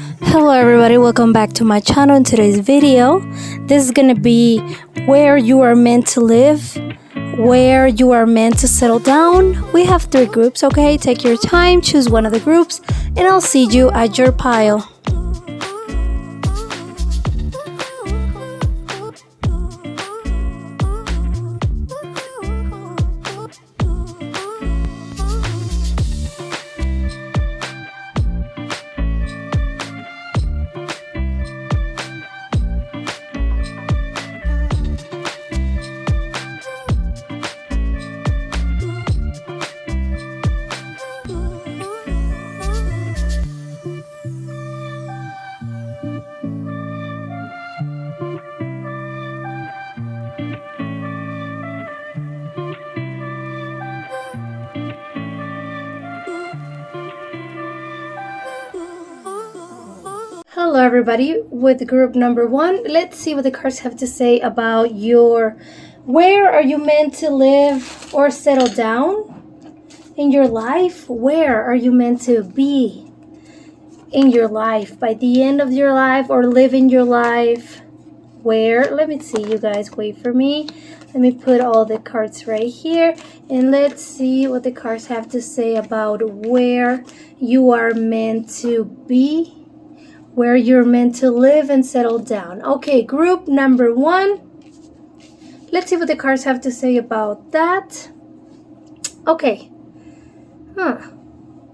Hello everybody, welcome back to my channel. In today's video, this is gonna be where you are meant to live, where you are meant to settle down. We have 3 groups, okay? Take your time, choose one of the groups, and I'll see you at your pile. Hello everybody, with group number 1, let's see what the cards have to say about where are you meant to live or settle down in your life? Where are you meant to be in your life by the end of your life, or live in your life? Where? Let me see, you guys, wait for me. Let me put all the cards right here and let's see what the cards have to say about where you are meant to be, where you're meant to live and settle down. Okay, group number 1. Let's see what the cards have to say about that. Okay.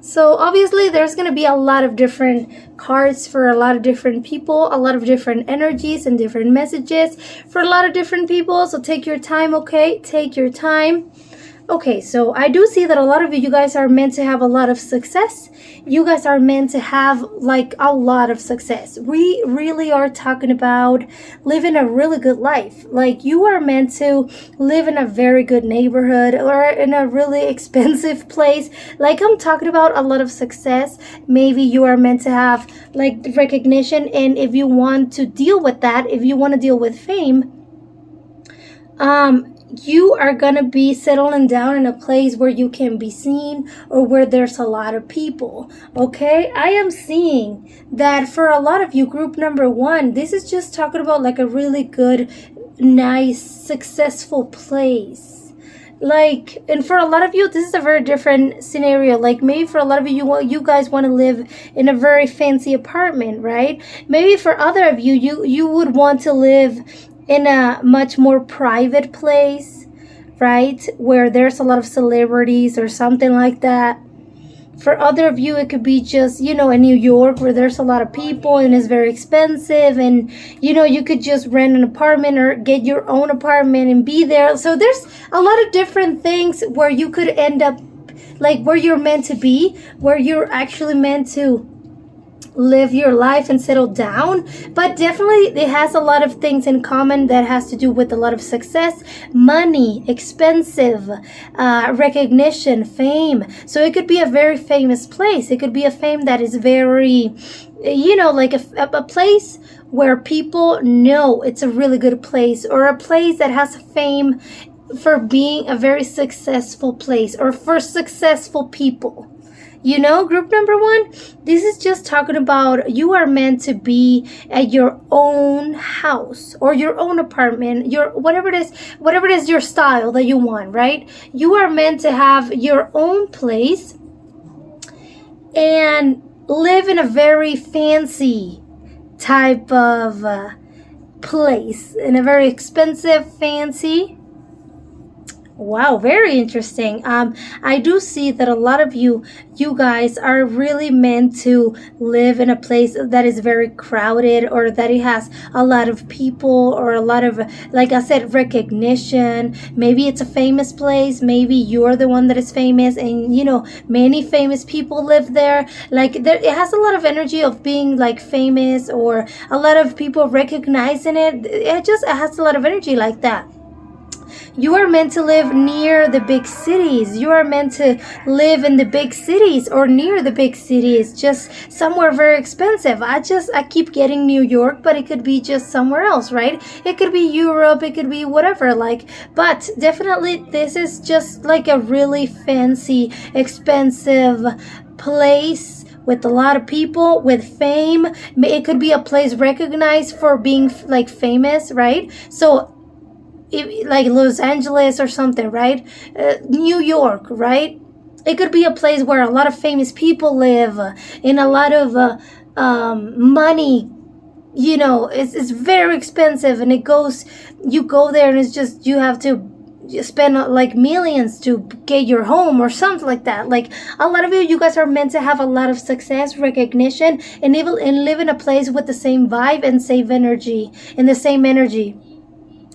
So obviously there's going to be a lot of different cards for a lot of different people, a lot of different energies and different messages for a lot of different people. So take your time, okay? Take your time. Okay, so I do see that a lot of you guys are meant to have a lot of success. You guys are meant to have like a lot of success. We really are talking about living a really good life. Like, you are meant to live in a very good neighborhood or in a really expensive place. Like, I'm talking about a lot of success. Maybe you are meant to have like recognition, and if you want to deal with that, if you want to deal with fame, you are going to be settling down in a place where you can be seen or where there's a lot of people. Okay, I am seeing that for a lot of you, group number 1, this is just talking about like a really good, nice, successful place. Like, and for a lot of you, this is a very different scenario. Like, maybe for a lot of you guys want to live in a very fancy apartment, right? Maybe for other of you would want to live in a much more private place, right, where there's a lot of celebrities or something like that. For other of you, it could be just, in New York, where there's a lot of people and it's very expensive, and you could just rent an apartment or get your own apartment and be there. So there's a lot of different things where you could end up, like, where you're meant to be, where you're actually meant to live your life and settle down. But definitely it has a lot of things in common that has to do with a lot of success, money, expensive, recognition, fame. So it could be a very famous place. It could be a fame that is very, like a place where people know it's a really good place, or a place that has fame for being a very successful place, or for successful people. Group number 1, this is just talking about you are meant to be at your own house or your own apartment, your whatever it is your style that you want, right? You are meant to have your own place and live in a very fancy type of place, in a very expensive, fancy. Wow, very interesting. I do see that a lot of you guys are really meant to live in a place that is very crowded, or that it has a lot of people, or a lot of, like I said, recognition. Maybe it's a famous place. Maybe you're the one that is famous, and many famous people live there. Like, it has a lot of energy of being like famous, or a lot of people recognizing it. It has a lot of energy like that. You are meant to live near the big cities. You are meant to live in the big cities or near the big cities, just somewhere very expensive. I keep getting New York, but it could be just somewhere else, right? It could be Europe, it could be whatever, but definitely this is just like a really fancy, expensive place with a lot of people, with fame. It could be a place recognized for being like famous, right? So like Los Angeles or something, right? New York, right? It could be a place where a lot of famous people live, and a lot of money. It's very expensive, and you go there, and it's just, you have to spend like millions to get your home or something like that. Like, a lot of you guys are meant to have a lot of success, recognition, and even and live in a place with the same vibe and same energy, in the same energy.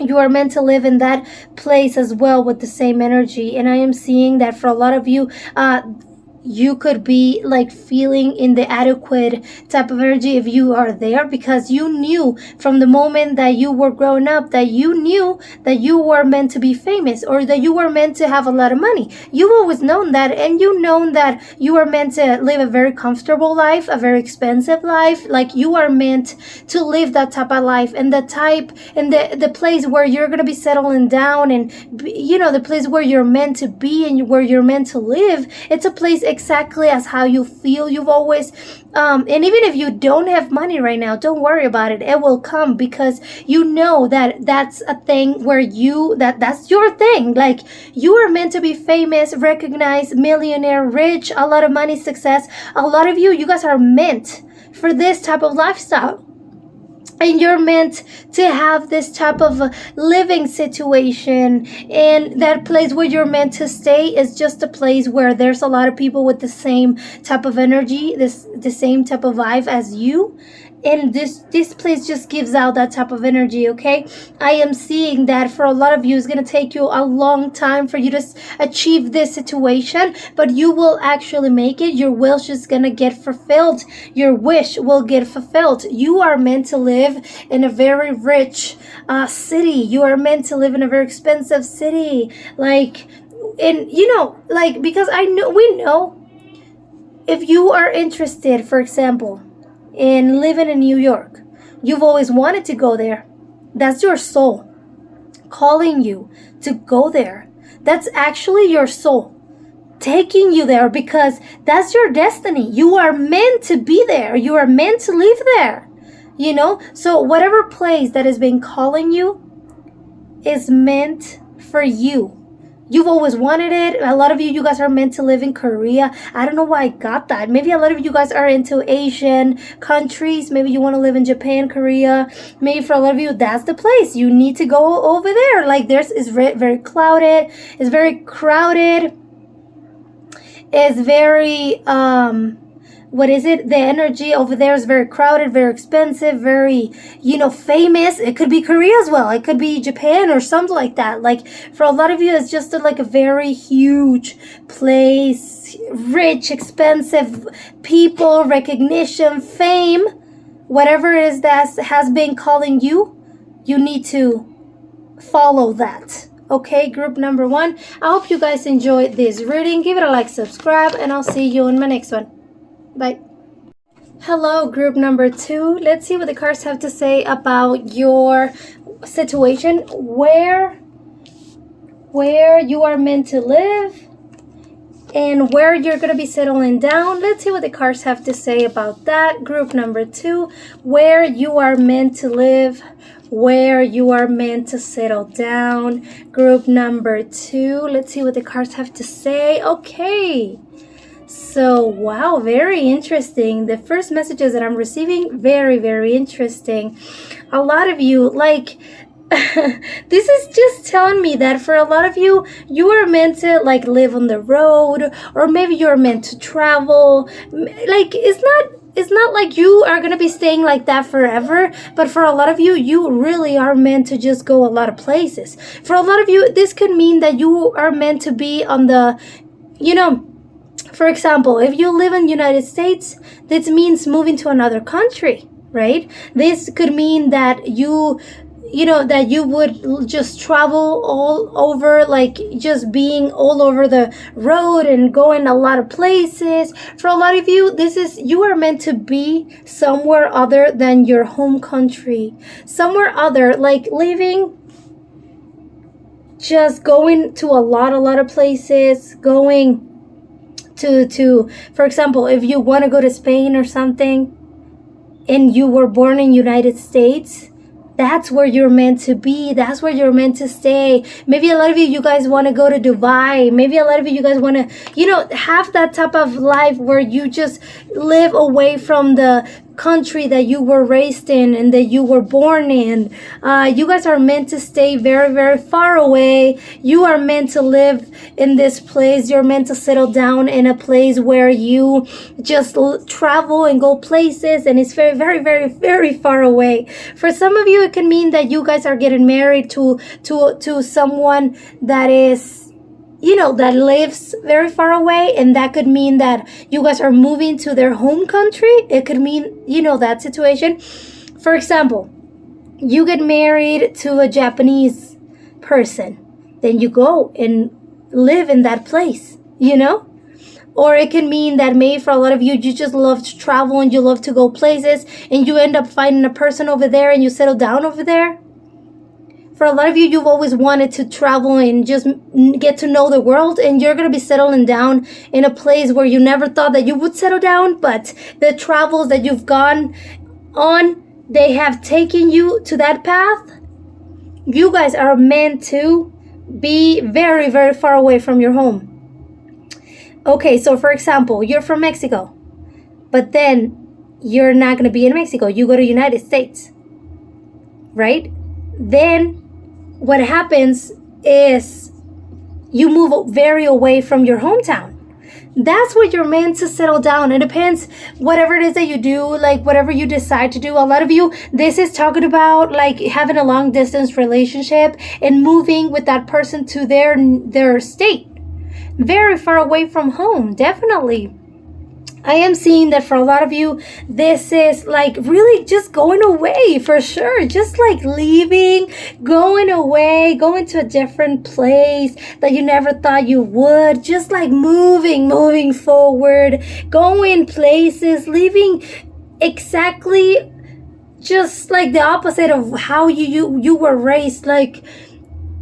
You are meant to live in that place as well with the same energy. And I am seeing that for a lot of you, you could be like feeling inadequate type of energy if you are there, because you knew from the moment that you were growing up that you knew that you were meant to be famous, or that you were meant to have a lot of money. You've always known that, and you known that you are meant to live a very comfortable life, a very expensive life. Like, you are meant to live that type of life, and the place where you're gonna be settling down, and the place where you're meant to be and where you're meant to live. It's a place exactly as how you feel. You've always and even if you don't have money right now, don't worry about it. It will come, because you know that that's a thing where that's your thing. Like, you are meant to be famous, recognized, millionaire, rich, a lot of money, success. A lot of you guys are meant for this type of lifestyle. And you're meant to have this type of living situation. And that place where you're meant to stay is just a place where there's a lot of people with the same type of energy, the same type of vibe as you. And this place just gives out that type of energy, okay? I am seeing that for a lot of you, it's going to take you a long time for you to achieve this situation, but you will actually make it. Your wish is going to get fulfilled. Your wish will get fulfilled. You are meant to live in a very rich city. You are meant to live in a very expensive city. Like, and because we know, if you are interested, for example, in living in New York, you've always wanted to go there. That's your soul calling you to go there. That's actually your soul taking you there, because that's your destiny. You are meant to be there. You are meant to live there. So whatever place that has been calling you is meant for you. You've always wanted it. A lot of you guys are meant to live in Korea. I don't know why I got that. Maybe a lot of you guys are into Asian countries. Maybe you want to live in Japan, Korea. Maybe for a lot of you, that's the place. You need to go over there. Like, it's very clouded. It's very crowded. It's very, the energy over there is very crowded, very expensive, very, famous. It could be Korea as well. It could be Japan or something like that. Like, for a lot of you, it's just a very huge place, rich, expensive people, recognition, fame, whatever it is that has been calling you, you need to follow that. Okay, group number 1. I hope you guys enjoyed this reading. Give it a like, subscribe, and I'll see you in my next one. Bye. Hello, group number 2. Let's see what the cards have to say about your situation, where you are meant to live, and where you're going to be settling down. Let's see what the cards have to say about that. Group number 2, where you are meant to live, where you are meant to settle down. Group number 2, let's see what the cards have to say. Okay. So, wow, very interesting. The first messages that I'm receiving, very, very interesting. A lot of you, like, this is just telling me that for a lot of you, you are meant to, like, live on the road, or maybe you're meant to travel. Like, it's not like you are going to be staying like that forever, but for a lot of you, you really are meant to just go a lot of places. For a lot of you, this could mean that you are meant to be on the, for example, if you live in the United States, this means moving to another country, right? This could mean that that you would just travel all over, like just being all over the road and going a lot of places. For a lot of you, you are meant to be somewhere other than your home country, somewhere other, like living, just going to a lot of places, going for example, if you want to go to Spain or something and you were born in United States, that's where you're meant to be. That's where you're meant to stay. Maybe a lot of you guys want to go to Dubai. Maybe a lot of you guys want to, have that type of life where you just live away from the country that you were raised in and that you were born in. You guys are meant to stay very, very far away. You are meant to live in this place. You're meant to settle down in a place where you just travel and go places, and it's very, very, very, very far away. For some of you, it can mean that you guys are getting married to someone that is, that lives very far away, and that could mean that you guys are moving to their home country. It could mean, that situation. For example, you get married to a Japanese person, then you go and live in that place, Or it can mean that maybe for a lot of you, you just love to travel and you love to go places, and you end up finding a person over there and you settle down over there. For a lot of you, you've always wanted to travel and just get to know the world, and you're going to be settling down in a place where you never thought that you would settle down, but the travels that you've gone on, they have taken you to that path. You guys are meant to be very, very far away from your home. Okay, so for example, you're from Mexico, but then you're not going to be in Mexico. You go to United States, right? Then what happens is you move very away from your hometown. That's where you're meant to settle down. It depends, whatever it is that you do, like whatever you decide to do. A lot of you, this is talking about like having a long distance relationship and moving with that person to their state. Very far away from home, definitely. I am seeing that for a lot of you, this is like really just going away for sure. Just like leaving, going away, going to a different place that you never thought you would. Just like moving forward, going places, leaving exactly just like the opposite of how you were raised. Like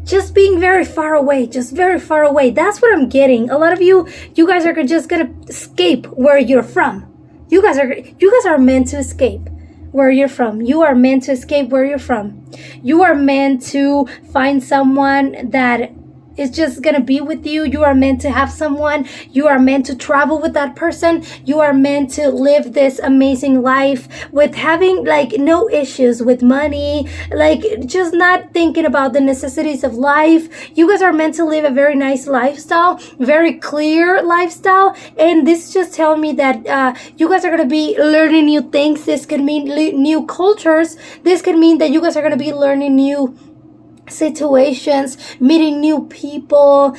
just being very far away, just very far away. That's what I'm getting. A lot of you guys are just gonna escape where you're from. You guys are meant to escape where you're from. You are meant to escape where you're from. You are meant to find someone that is just gonna be with you. You are meant to have someone. You are meant to travel with that person. You are meant to live this amazing life with having like no issues with money, like just not thinking about the necessities of life. You guys are meant to live a very nice lifestyle, very clear lifestyle. And this just tells me that you guys are gonna be learning new things. This could mean new cultures. This could mean that you guys are gonna be learning new situations, meeting new people,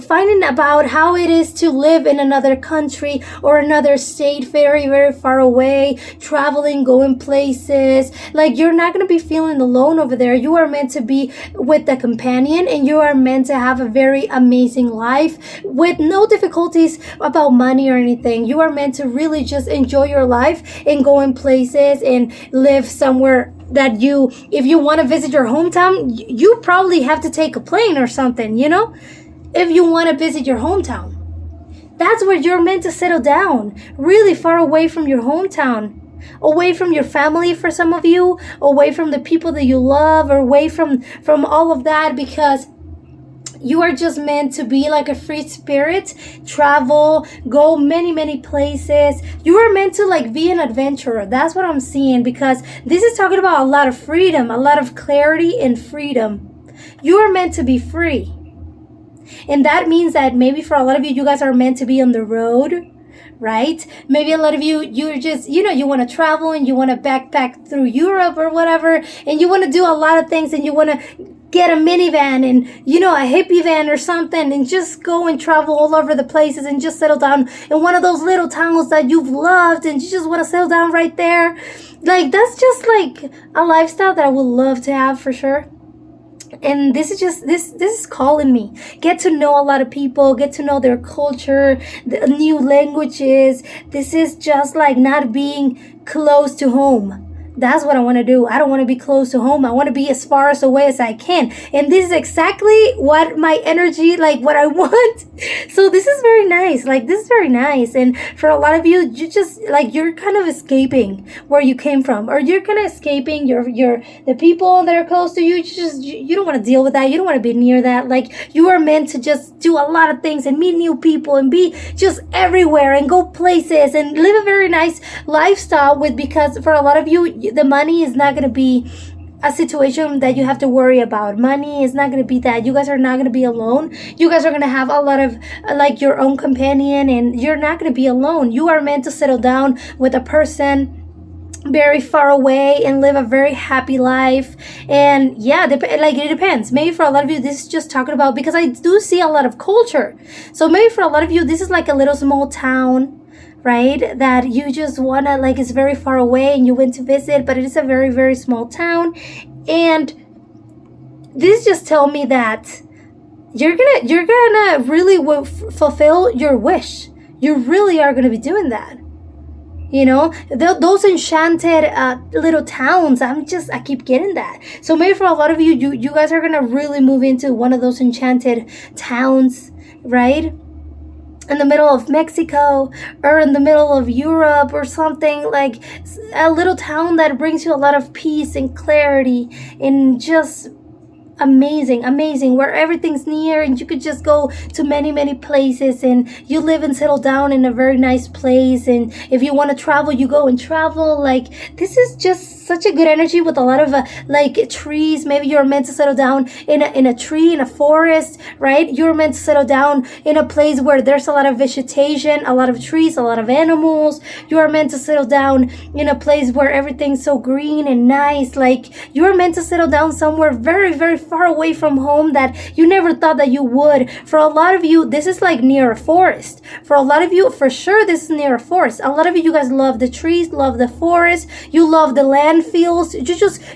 finding about how it is to live in another country or another state very, very far away, traveling, going places. Like you're not going to be feeling alone over there. You are meant to be with a companion, and you are meant to have a very amazing life with no difficulties about money or anything. You are meant to really just enjoy your life and go in places and live somewhere that if you want to visit your hometown, you probably have to take a plane or something, if you want to visit your hometown. That's where you're meant to settle down, really far away from your hometown, away from your family for some of you, away from the people that you love, or away from all of that, because you are just meant to be like a free spirit, travel, go many, many places. You are meant to like be an adventurer. That's what I'm seeing, because this is talking about a lot of freedom, a lot of clarity and freedom. You are meant to be free. And that means that maybe for a lot of you guys are meant to be on the road, right? Maybe a lot of you're just, you want to travel and you want to backpack through Europe or whatever, and you want to do a lot of things, and you want to get a minivan and, a hippie van or something, and just go and travel all over the places and just settle down in one of those little towns that you've loved, and you just want to settle down right there. Like, that's just like a lifestyle that I would love to have for sure. And this is just, this is calling me. Get to know a lot of people, get to know their culture, the new languages. This is just like not being close to home. That's what I want to do. I don't want to be close to home. I want to be as far as away as I can. And this is exactly what my energy, like what I want. So this is very nice. Like this is very nice. And for a lot of you, you just like, you're kind of escaping where you came from, or you're kind of escaping the people that are close to you. You don't want to deal with that. You don't want to be near that. Like you are meant to just do a lot of things and meet new people and be just everywhere and go places and live a very nice lifestyle because for a lot of you, the money is not going to be a situation that you have to worry about. Money is not going to be that. You guys are not going to be alone. You guys are going to have a lot of like your own companion, and you're not going to be alone. You are meant to settle down with a person very far away and live a very happy life. And yeah, like it depends. Maybe for a lot of you, this is just talking about, because I do see a lot of culture. So maybe for a lot of you, this is like a little small town, right, that you just wanna, like, it's very far away and you went to visit, but it is a very, very small town. And this just tell me that you're gonna really fulfill your wish. You really are gonna be doing that. You know, those enchanted little towns, I keep getting that. So maybe for a lot of you, you guys are gonna really move into one of those enchanted towns, right? In the middle of Mexico or in the middle of Europe or something, like a little town that brings you a lot of peace and clarity and just amazing, where everything's near and you could just go to many places, and you live and settle down in a very nice place. And if you want to travel, you go and travel. Like this is just such a good energy with a lot of like trees. Maybe you're meant to settle down in a tree, in a forest, right? You're meant to settle down in a place where there's a lot of vegetation, a lot of trees, a lot of animals. You are meant to settle down in a place where everything's so green and nice. Like you're meant to settle down somewhere very far away from home that you never thought that you would. For a lot of you, this is like near a forest. For a lot of you, for sure, this is near a forest. A lot of you guys love the trees, love the forest, you love the landfills,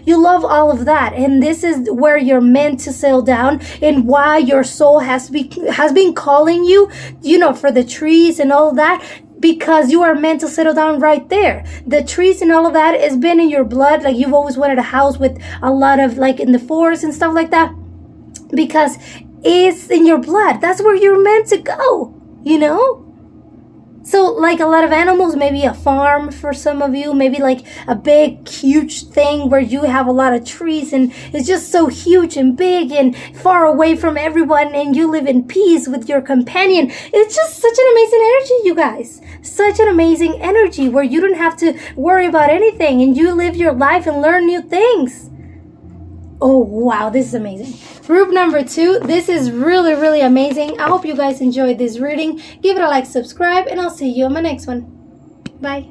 you love all of that. And this is where you're meant to settle down, and why your soul has been calling you, you know, for the trees and all of that, because you are meant to settle down right there. The trees and all of that has been in your blood. Like you've always wanted a house with a lot of, like, in the forest and stuff like that, because it's in your blood. That's where you're meant to go, you know? So like a lot of animals, maybe a farm for some of you, maybe like a big, huge thing where you have a lot of trees and it's just so huge and big and far away from everyone, and you live in peace with your companion. It's just such an amazing energy, you guys. Such an amazing energy where you don't have to worry about anything and you live your life and learn new things. Oh, wow, this is amazing. Group number 2, this is really amazing. I hope you guys enjoyed this reading. Give it a like, subscribe, and I'll see you on my next one. Bye.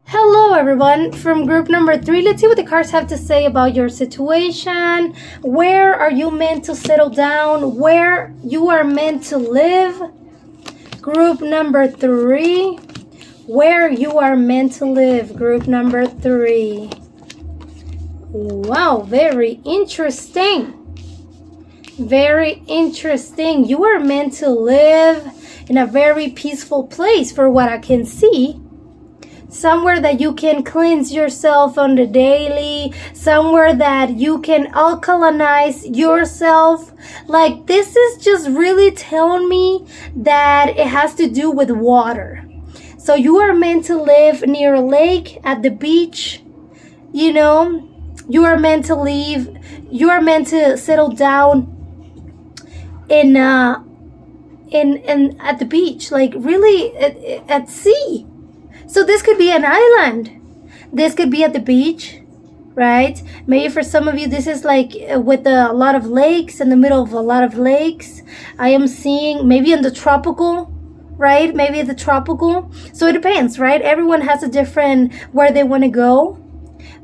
Hello, everyone. From group number 3, let's see what the cards have to say about your situation. Where are you meant to settle down? Where you are meant to live? Group number 3, where you are meant to live. Group number 3. Wow, very interesting. Very interesting. You are meant to live in a very peaceful place, for what I can see. Somewhere that you can cleanse yourself on the daily. Somewhere that you can alkalinize yourself. Like, this is just really telling me that it has to do with water. So you are meant to live near a lake, at the beach, you know. You are meant to leave. You are meant to settle down in at the beach, like really at sea. So this could be an island. This could be at the beach, right? Maybe for some of you, this is like with a lot of lakes, in the middle of a lot of lakes. I am seeing maybe in the tropical, right? Maybe the tropical. So it depends, right? Everyone has a different where they want to go.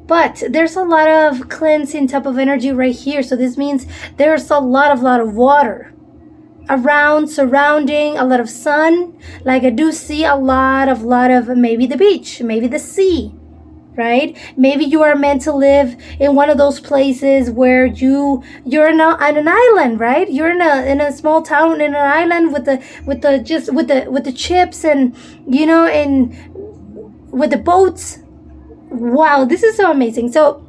But there's a lot of cleansing type of energy right here. So this means there's a lot of water around, surrounding, a lot of sun. Like I do see a lot of maybe the beach, maybe the sea, right? Maybe you are meant to live in one of those places where you're on an island, right? You're in a small town, in an island with the chips, and you know, and with the boats, wow, this is so amazing. So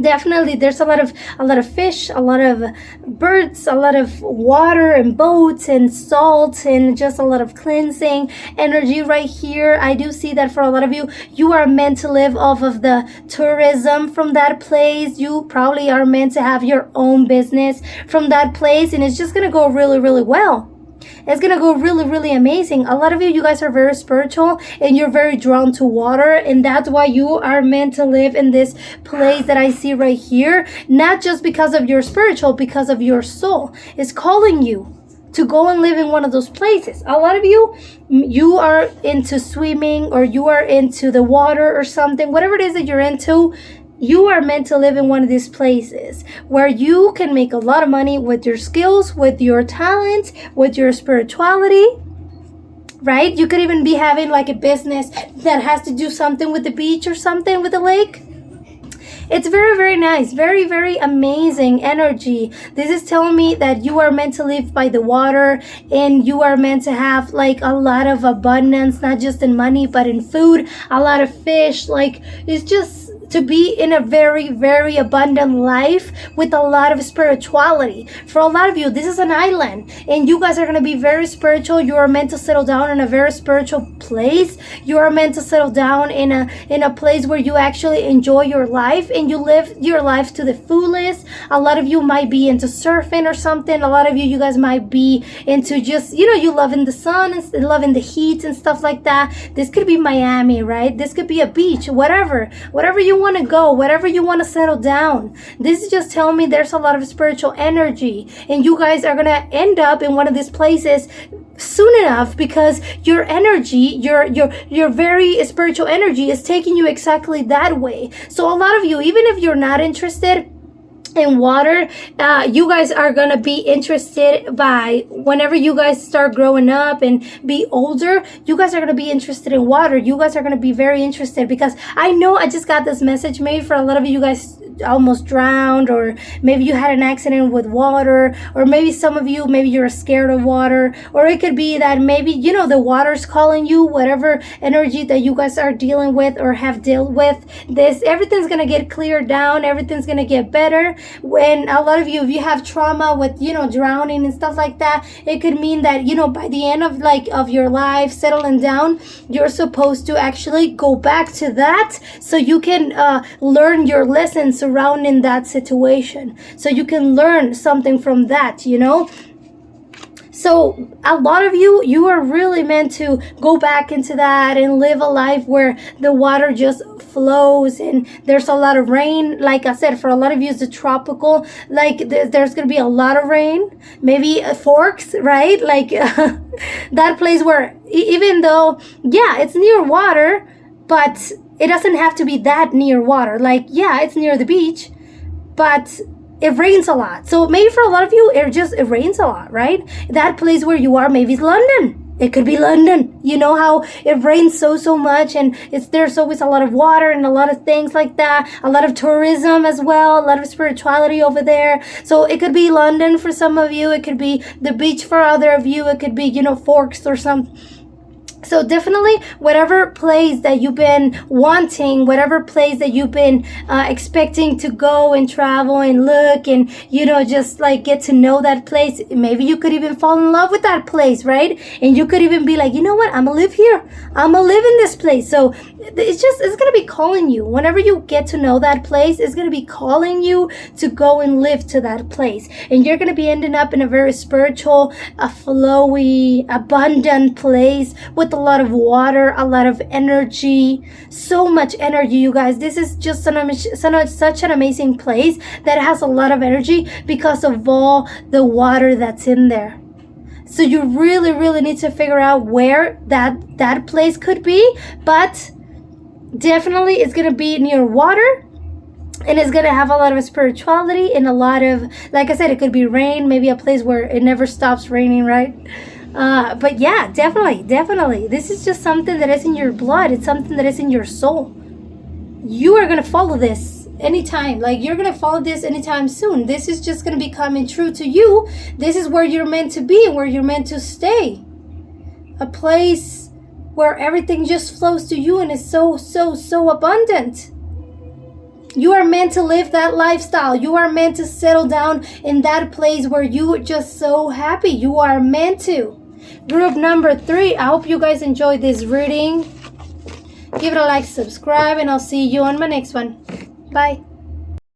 definitely there's a lot of fish, a lot of birds, a lot of water and boats and salt, and just a lot of cleansing energy right here. I do see that for a lot of you, you are meant to live off of the tourism from that place. You probably are meant to have your own business from that place, and it's just gonna go really, really well. It's gonna go really, really amazing. A lot of you guys are very spiritual and you're very drawn to water, and that's why you are meant to live in this place that I see right here. Not just because of your spiritual, because of your soul is calling you to go and live in one of those places. A lot of you are into swimming, or you are into the water or something, whatever it is that you're into. You are meant to live in one of these places where you can make a lot of money with your skills, with your talents, with your spirituality, right? You could even be having like a business that has to do something with the beach or something with the lake. It's very, very nice. Very, very amazing energy. This is telling me that you are meant to live by the water, and you are meant to have like a lot of abundance, not just in money, but in food, a lot of fish. Like, it's just to be in a very, very abundant life with a lot of spirituality. For a lot of you, this is an island, and you guys are going to be very spiritual. You are meant to settle down in a very spiritual place. You are meant to settle down in a place where you actually enjoy your life and you live your life to the fullest. A lot of you might be into surfing or something. A lot of you guys might be into just, you loving the sun and loving the heat and stuff like that. This could be Miami, right? This could be a beach, whatever you want to go, whatever you want to settle down. This is just telling me there's a lot of spiritual energy, and you guys are going to end up in one of these places soon enough, because your energy, your very spiritual energy is taking you exactly that way. So a lot of you, even if you're not interested in water, you guys are gonna be interested by whenever you guys start growing up and be older. You guys are gonna be interested in water. You guys are gonna be very interested, because I know I just got this message. Maybe for a lot of you guys almost drowned, or maybe you had an accident with water, or maybe some of you, maybe you're scared of water, or it could be that maybe the water's calling you. Whatever energy that you guys are dealing with or have dealt with, everything's gonna get cleared down. Everything's gonna get better. When a lot of you, if you have trauma with drowning and stuff like that, it could mean that by the end of your life settling down, you're supposed to actually go back to that, so you can learn your lessons surrounding that situation, so you can learn something from that. So a lot of you are really meant to go back into that and live a life where the water just flows and there's a lot of rain. Like I said, for a lot of you, it's a tropical, like there's going to be a lot of rain, maybe Forks, right? Like that place where even though, yeah, it's near water, but it doesn't have to be that near water. Like, yeah, it's near the beach, but it rains a lot. So maybe for a lot of you, it rains a lot, right? That place where you are, maybe it's London. It could be London. You know how it rains so much, and there's always a lot of water and a lot of things like that. A lot of tourism as well, a lot of spirituality over there. So it could be London for some of you. It could be the beach for other of you. It could be, Forks or something. So definitely whatever place that you've been wanting, whatever place that you've been expecting to go and travel and look and, just like get to know that place. Maybe you could even fall in love with that place, right? And you could even be like, you know what? I'm going to live here. I'm going to live in this place. So it's going to be calling you. Whenever you get to know that place, it's going to be calling you to go and live to that place. And you're going to be ending up in a very spiritual, flowy, abundant place with a lot of water, a lot of energy, so much energy, you guys. This is just such an amazing place that has a lot of energy because of all the water that's in there. So you really, really need to figure out where that place could be, but definitely it's going to be near water. And it's going to have a lot of spirituality and a lot of, like I said, it could be rain, maybe a place where it never stops raining, right? But yeah, definitely. This is just something that is in your blood. It's something that is in your soul. You are going to follow this anytime. Like, you're going to follow this anytime soon. This is just going to be coming true to you. This is where you're meant to be, where you're meant to stay. A place where everything just flows to you and is so abundant. You are meant to live that lifestyle. You are meant to settle down in that place where you are just so happy. You are meant to. Group number 3, I hope you guys enjoyed this reading. Give it a like, subscribe, and I'll see you on my next one. Bye.